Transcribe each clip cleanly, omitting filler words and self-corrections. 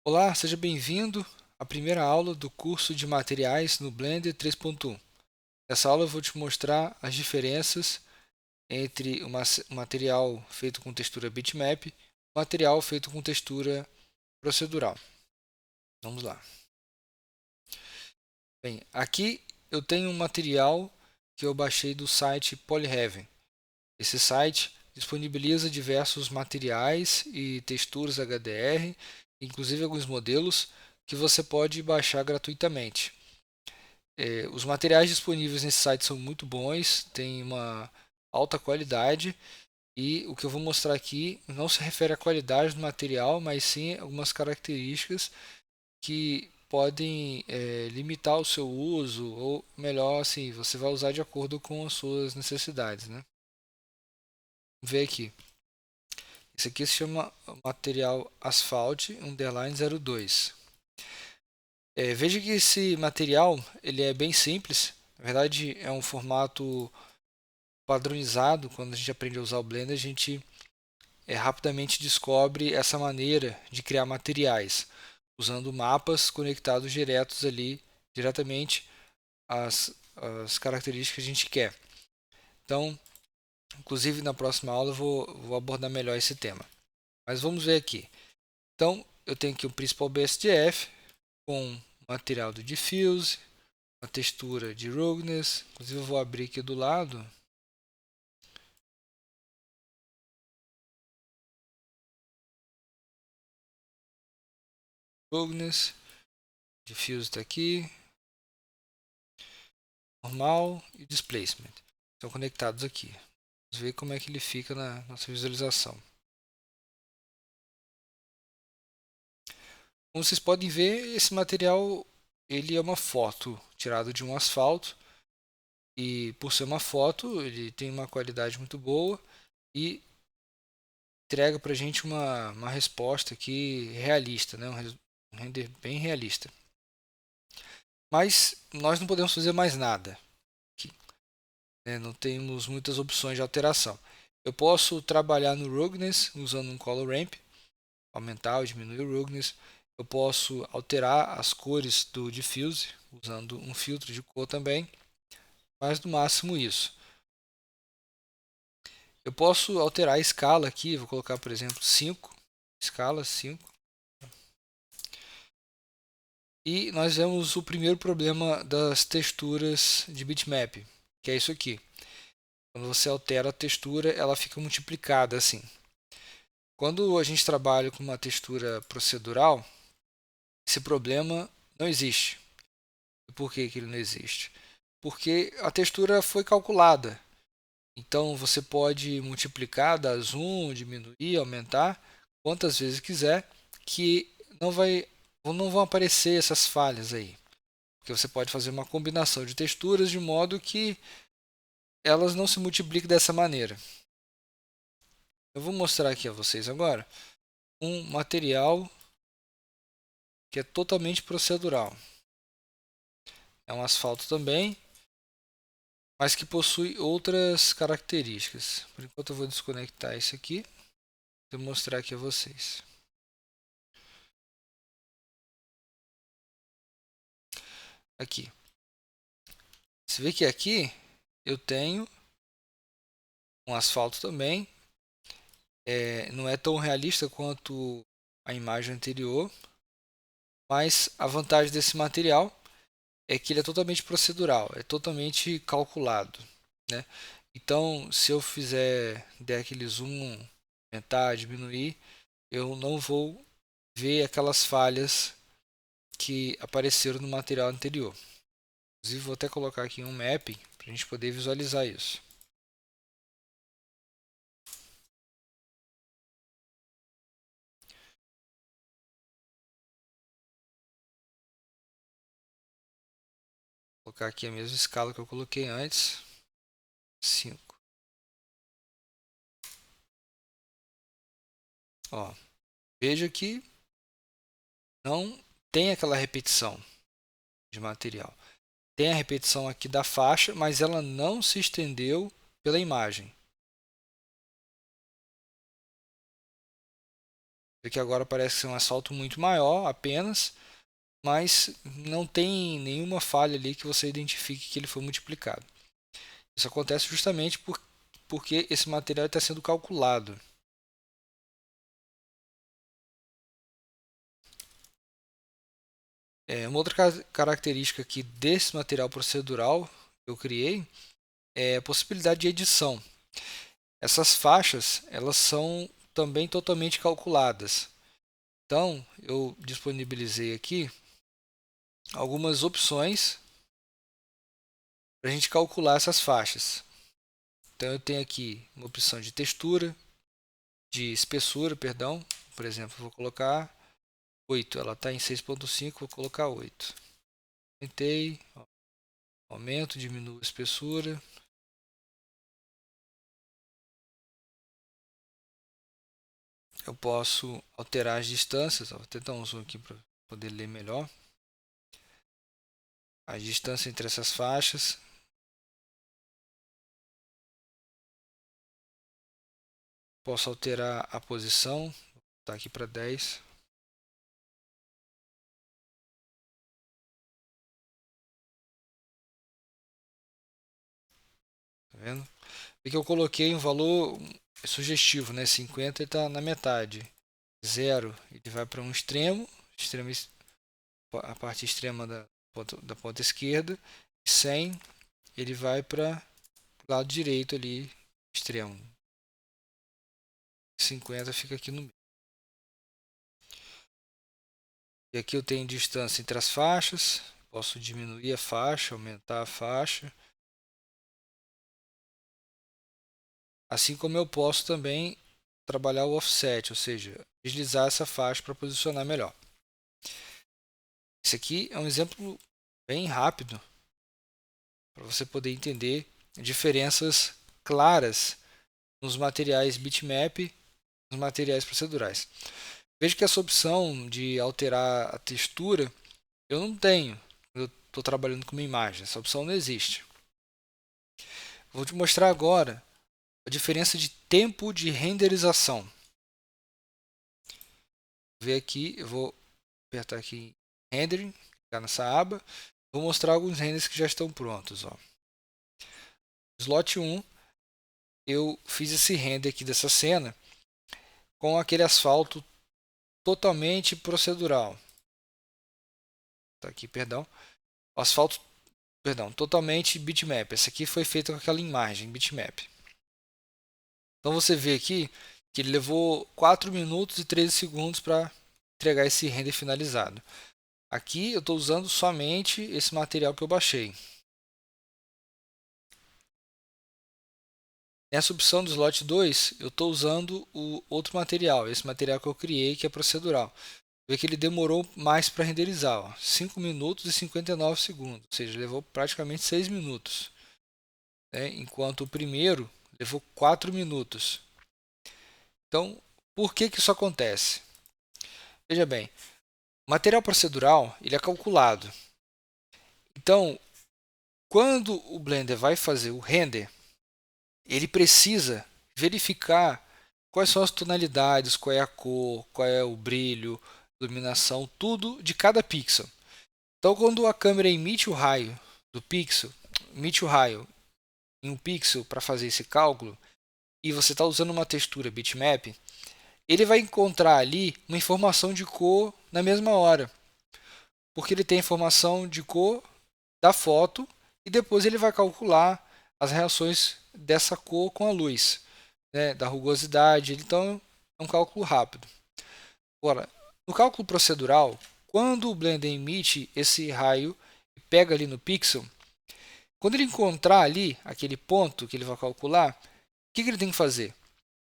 Olá, seja bem-vindo à primeira aula do curso de materiais no Blender 3.1. Nessa aula eu vou te mostrar as diferenças entre um material feito com textura bitmap e um material feito com textura procedural. Vamos lá. Bem, aqui eu tenho um material que eu baixei do site Polyheaven. Esse site disponibiliza diversos materiais e texturas HDR, inclusive alguns modelos que você pode baixar gratuitamente. Os materiais disponíveis nesse site são muito bons, têm uma alta qualidade e o que eu vou mostrar aqui não se refere à qualidade do material, mas sim algumas características que podem limitar o seu uso ou melhor, assim, você vai usar de acordo com as suas necessidades, né? Vamos ver aqui. Esse aqui se chama material Asphalt Underline 02. Veja que esse material ele é bem simples. Na verdade, é um formato padronizado. Quando a gente aprende a usar o Blender, a gente rapidamente descobre essa maneira de criar materiais, usando mapas conectados diretamente às características que a gente quer. Então, inclusive na próxima aula eu vou abordar melhor esse tema. Mas vamos ver aqui. Então, eu tenho aqui o Principal BSDF com material do Diffuse, uma textura de Roughness. Inclusive, eu vou abrir aqui do lado. Roughness, Diffuse está aqui, normal e Displacement. Estão conectados aqui. Vamos ver como é que ele fica na nossa visualização. Como vocês podem ver, esse material ele é uma foto tirada de um asfalto e por ser uma foto ele tem uma qualidade muito boa e entrega para a gente uma resposta aqui realista, né? Um render bem realista. Mas nós não podemos fazer mais nada aqui, né? Não temos muitas opções de alteração. Eu posso trabalhar no Roughness usando um Color Ramp, aumentar ou diminuir o Roughness. Eu posso alterar as cores do Diffuse usando um filtro de cor também, mas no máximo isso. Eu posso alterar a escala aqui, vou colocar por exemplo 5, escala 5. E nós vemos o primeiro problema das texturas de bitmap, que é isso aqui. Quando você altera a textura, ela fica multiplicada assim. Quando a gente trabalha com uma textura procedural, esse problema não existe. E por que ele não existe? Porque a textura foi calculada. Então você pode multiplicar, dar zoom, diminuir, aumentar quantas vezes quiser, que não vão aparecer essas falhas aí. Porque você pode fazer uma combinação de texturas de modo que elas não se multipliquem dessa maneira. Eu vou mostrar aqui a vocês agora um material que é totalmente procedural. É um asfalto também, mas que possui outras características. Por enquanto eu vou desconectar isso aqui e mostrar aqui a vocês. Aqui. Você vê que aqui eu tenho um asfalto também. Não é tão realista quanto a imagem anterior, mas a vantagem desse material é que ele é totalmente procedural, é totalmente calculado, né? Então, se eu der aquele zoom, aumentar, diminuir, eu não vou ver aquelas falhas que apareceram no material anterior. Inclusive, vou até colocar aqui um mapping para a gente poder visualizar isso. Vou colocar aqui a mesma escala que eu coloquei antes, 5. Ó, veja que não tem aquela repetição de material. Tem a repetição aqui da faixa, mas ela não se estendeu pela imagem. Aqui agora parece ser um asfalto muito maior apenas, mas não tem nenhuma falha ali que você identifique que ele foi multiplicado. Isso acontece justamente porque esse material está sendo calculado. Uma outra característica aqui desse material procedural que eu criei é a possibilidade de edição. Essas faixas, elas são também totalmente calculadas. Então, eu disponibilizei aqui algumas opções para a gente calcular essas faixas. Então, eu tenho aqui uma opção de textura, de espessura, perdão. Por exemplo, vou colocar 8. Ela está em 6.5, vou colocar 8. Aumentei, aumento, diminuo a espessura. Eu posso alterar as distâncias. Vou tentar um zoom aqui para poder ler melhor. A distância entre essas faixas. Posso alterar a posição. Vou botar aqui para 10. Tá vendo? E que eu coloquei um valor sugestivo, né? 50 está na metade. 0 ele vai para um extremo, a parte extrema da ponta esquerda. 100 ele vai para o lado direito ali, extremo. 50 fica aqui no meio. E aqui eu tenho distância entre as faixas. Posso diminuir a faixa, aumentar a faixa. Assim como eu posso também trabalhar o offset, ou seja, deslizar essa faixa para posicionar melhor. Esse aqui é um exemplo bem rápido para você poder entender diferenças claras nos materiais bitmap e nos materiais procedurais. Veja que essa opção de alterar a textura eu não tenho. Eu estou trabalhando com uma imagem, essa opção não existe. Vou te mostrar agora a diferença de tempo de renderização. Vou ver aqui, eu vou apertar aqui em Rendering, clicar nessa aba. Vou mostrar alguns renders que já estão prontos. Ó. Slot 1, eu fiz esse render aqui dessa cena com aquele asfalto totalmente procedural. Tá aqui, perdão. O asfalto, perdão, totalmente bitmap. Esse aqui foi feito com aquela imagem bitmap. Então você vê aqui que ele levou 4 minutos e 13 segundos para entregar esse render finalizado. Aqui eu estou usando somente esse material que eu baixei. Nessa opção do slot 2, eu estou usando o outro material, esse material que eu criei, que é procedural. Vê que ele demorou mais para renderizar, ó, 5 minutos e 59 segundos, ou seja, levou praticamente 6 minutos. Né? Enquanto o primeiro levou 4 minutos. Então, por que isso acontece? Veja bem, o material procedural ele é calculado. Então, quando o Blender vai fazer o render, ele precisa verificar quais são as tonalidades, qual é a cor, qual é o brilho, iluminação, tudo de cada pixel. Então, quando a câmera emite o raio do pixel, emite o raio em um pixel para fazer esse cálculo, e você está usando uma textura bitmap, ele vai encontrar ali uma informação de cor na mesma hora, porque ele tem informação de cor da foto e depois ele vai calcular as reações dessa cor com a luz, né, da rugosidade. Então é um cálculo rápido. Agora, no cálculo procedural, quando o Blender emite esse raio e pega ali no pixel, quando ele encontrar ali aquele ponto que ele vai calcular, o que ele tem que fazer?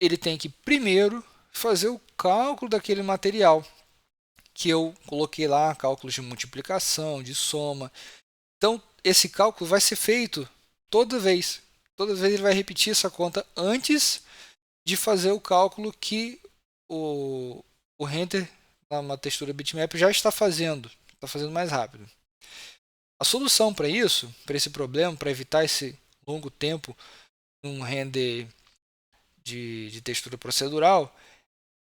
Ele tem que primeiro fazer o cálculo daquele material que eu coloquei lá, cálculos de multiplicação, de soma. Então, esse cálculo vai ser feito toda vez. Toda vez ele vai repetir essa conta antes de fazer o cálculo que o render na textura bitmap já está fazendo mais rápido. A solução para isso, para esse problema, para evitar esse longo tempo num render de textura procedural,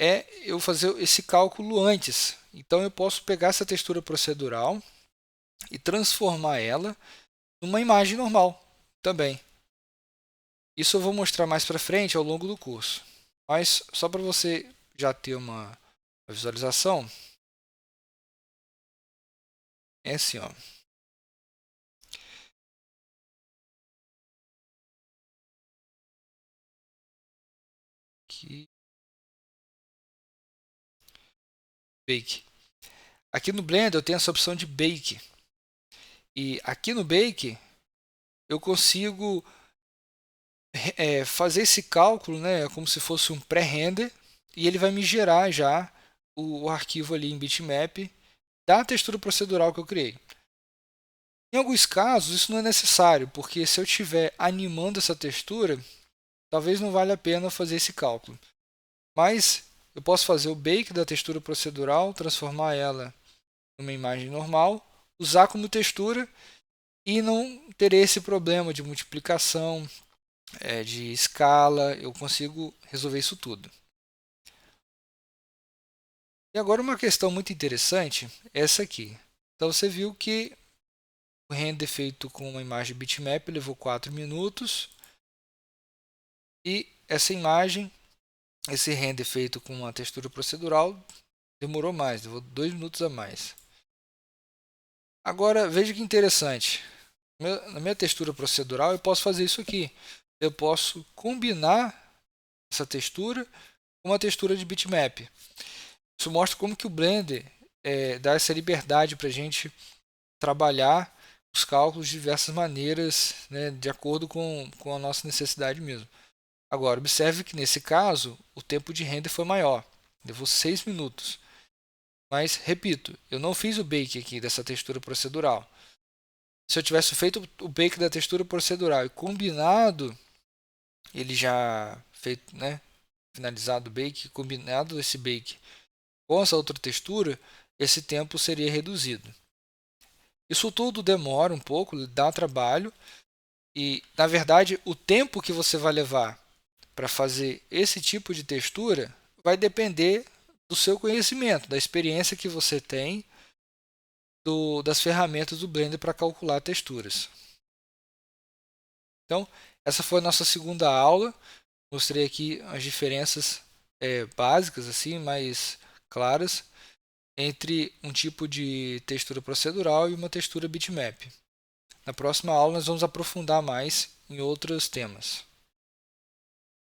é eu fazer esse cálculo antes. Então eu posso pegar essa textura procedural e transformar ela numa imagem normal também. Isso eu vou mostrar mais para frente ao longo do curso. Mas só para você já ter uma visualização, é assim, ó. Aqui, Bake. Aqui no Blender eu tenho essa opção de Bake. E aqui no Bake eu consigo fazer esse cálculo, né, como se fosse um pré-render, e ele vai me gerar já o arquivo ali em bitmap da textura procedural que eu criei. Em alguns casos isso não é necessário, porque se eu estiver animando essa textura, talvez não valha a pena fazer esse cálculo. Mas eu posso fazer o bake da textura procedural, transformar ela numa imagem normal, usar como textura e não ter esse problema de multiplicação, de escala, eu consigo resolver isso tudo. E agora uma questão muito interessante é essa aqui. Então você viu que o render feito com uma imagem bitmap levou 4 minutos e essa imagem, esse render feito com uma textura procedural demorou mais, levou 2 minutos a mais. Agora veja que interessante, na minha textura procedural eu posso fazer isso aqui. Eu posso combinar essa textura com uma textura de bitmap. Isso mostra como que o Blender dá essa liberdade para a gente trabalhar os cálculos de diversas maneiras, né, de acordo com a nossa necessidade mesmo. Agora, observe que nesse caso, o tempo de render foi maior, levou 6 minutos. Mas, repito, eu não fiz o bake aqui dessa textura procedural. Se eu tivesse feito o bake da textura procedural e combinado, ele já feito, né, finalizado o bake, combinado esse bake com essa outra textura, esse tempo seria reduzido. Isso tudo demora um pouco, dá trabalho e, na verdade, o tempo que você vai levar para fazer esse tipo de textura vai depender do seu conhecimento, da experiência que você tem das ferramentas do Blender para calcular texturas. Então, essa foi a nossa segunda aula. Mostrei aqui as diferenças básicas, assim, mais claras, entre um tipo de textura procedural e uma textura bitmap. Na próxima aula, nós vamos aprofundar mais em outros temas.